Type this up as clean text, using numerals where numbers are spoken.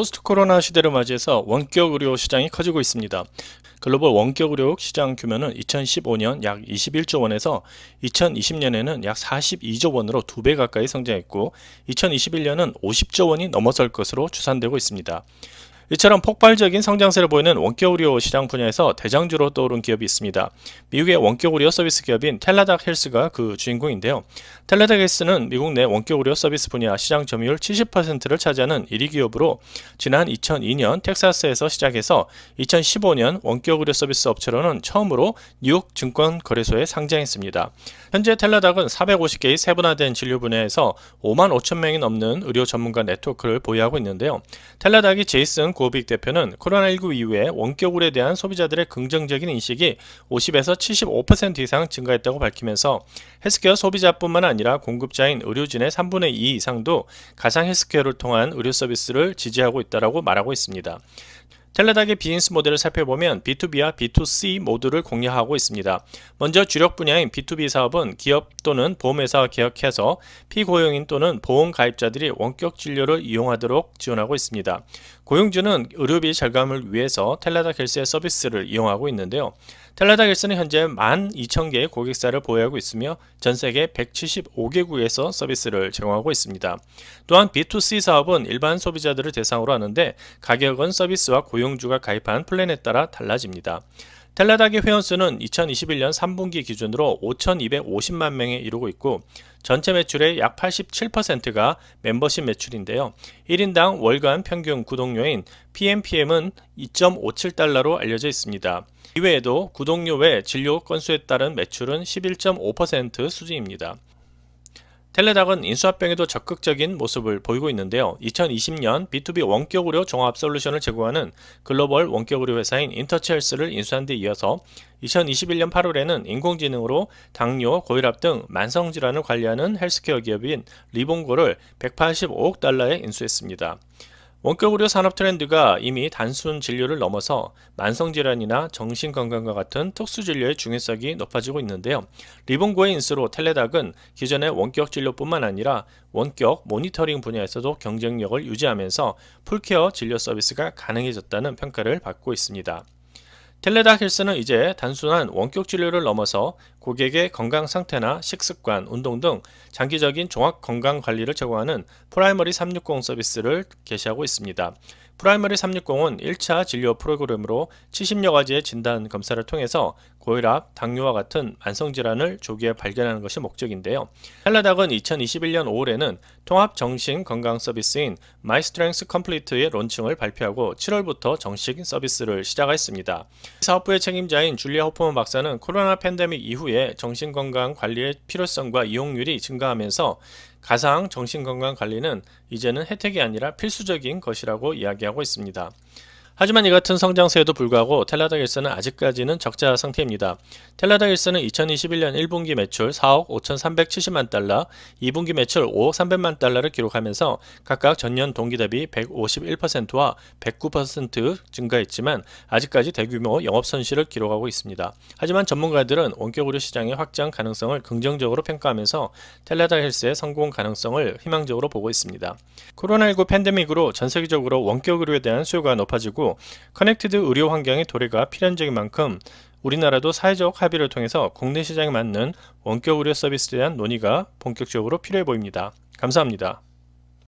포스트 코로나 시대를 맞이해서 원격 의료 시장이 커지고 있습니다. 글로벌 원격 의료 시장 규모는 2015년 약 21조 원에서 2020년에는 약 42조 원으로 2배 가까이 성장했고 2021년은 50조 원이 넘어설 것으로 추산되고 있습니다. 이처럼 폭발적인 성장세를 보이는 원격 의료 시장 분야에서 대장주로 떠오른 기업이 있습니다. 미국의 원격 의료 서비스 기업인 텔라닥 헬스가 그 주인공인데요. 텔라닥 헬스는 미국 내 원격 의료 서비스 분야 시장 점유율 70%를 차지하는 1위 기업으로 지난 2002년 텍사스에서 시작해서 2015년 원격 의료 서비스 업체로는 처음으로 뉴욕 증권거래소에 상장했습니다. 현재 텔라닥은 450개의 세분화된 진료 분야에서 5만 5천 명이 넘는 의료 전문가 네트워크를 보유하고 있는데요. 텔라닥이 제이슨 고빅 대표는 코로나19 이후에 원격 의료에 대한 소비자들의 긍정적인 인식이 50에서 75% 이상 증가했다고 밝히면서 헬스케어 소비자뿐만 아니라 공급자인 의료진의 3분의 2 이상도 가상 헬스케어를 통한 의료 서비스를 지지하고 있다고 말하고 있습니다. 텔라닥의 비즈니스 모델을 살펴보면 B2B와 B2C 모두를 공략하고 있습니다. 먼저 주력 분야인 B2B 사업은 기업 또는 보험회사와 계약해서 피고용인 또는 보험 가입자들이 원격 진료를 이용하도록 지원하고 있습니다. 고용주는 의료비 절감을 위해서 텔라닥 헬스의 서비스를 이용하고 있는데요. 텔라닥 헬스는 현재 12,000개의 고객사를 보유하고 있으며 전 세계 175개국에서 서비스를 제공하고 있습니다. 또한 B2C 사업은 일반 소비자들을 대상으로 하는데 가격은 서비스와 고용주가 가입한 플랜에 따라 달라집니다. 텔라닥의 회원수는 2021년 3분기 기준으로 5,250만 명에 이르고 있고 전체 매출의 약 87%가 멤버십 매출인데요. 1인당 월간 평균 구독료인 PMPM은 2.57달러로 알려져 있습니다. 이외에도 구독료 외 진료 건수에 따른 매출은 11.5% 수준입니다. 텔라닥은 인수합병에도 적극적인 모습을 보이고 있는데요. 2020년 B2B 원격 의료 종합 솔루션을 제공하는 글로벌 원격 의료 회사인 인터치 헬스를 인수한 데 이어서 2021년 8월에는 인공지능으로 당뇨, 고혈압 등 만성질환을 관리하는 헬스케어 기업인 리본고를 185억 달러에 인수했습니다. 원격 의료 산업 트렌드가 이미 단순 진료를 넘어서 만성질환이나 정신건강과 같은 특수진료의 중요성이 높아지고 있는데요. 리본고의 인수로 텔레닥은 기존의 원격 진료뿐만 아니라 원격 모니터링 분야에서도 경쟁력을 유지하면서 풀케어 진료 서비스가 가능해졌다는 평가를 받고 있습니다. 텔레닥 헬스는 이제 단순한 원격 진료를 넘어서 고객의 건강 상태나 식습관, 운동 등 장기적인 종합 건강 관리를 제공하는 프라이머리 360 서비스를 개시하고 있습니다. 프라이머리 360은 1차 진료 프로그램으로 70여 가지의 진단 검사를 통해서 고혈압, 당뇨와 같은 만성질환을 조기에 발견하는 것이 목적인데요. 텔라닥은 2021년 5월에는 통합 정신 건강 서비스인 마이스트렝스 컴플리트의 론칭을 발표하고 7월부터 정식 서비스를 시작했습니다. 사업부의 책임자인 줄리아 호프먼 박사는 코로나 팬데믹 이후에 정신건강 관리의 필요성과 이용률이 증가하면서 가상 정신건강관리는 이제는 혜택이 아니라 필수적인 것이라고 이야기하고 있습니다. 하지만 이 같은 성장세에도 불구하고 텔라닥 헬스는 아직까지는 적자 상태입니다. 텔라닥 헬스는 2021년 1분기 매출 4억 5,370만 달러, 2분기 매출 5억 300만 달러를 기록하면서 각각 전년 동기 대비 151%와 109% 증가했지만 아직까지 대규모 영업 손실을 기록하고 있습니다. 하지만 전문가들은 원격 의료 시장의 확장 가능성을 긍정적으로 평가하면서 텔라닥 헬스의 성공 가능성을 희망적으로 보고 있습니다. 코로나19 팬데믹으로 전 세계적으로 원격 의료에 대한 수요가 높아지고 커넥티드 의료 환경의 도래가 필연적인 만큼 우리나라도 사회적 합의를 통해서 국내 시장에 맞는 원격 의료 서비스에 대한 논의가 본격적으로 필요해 보입니다. 감사합니다.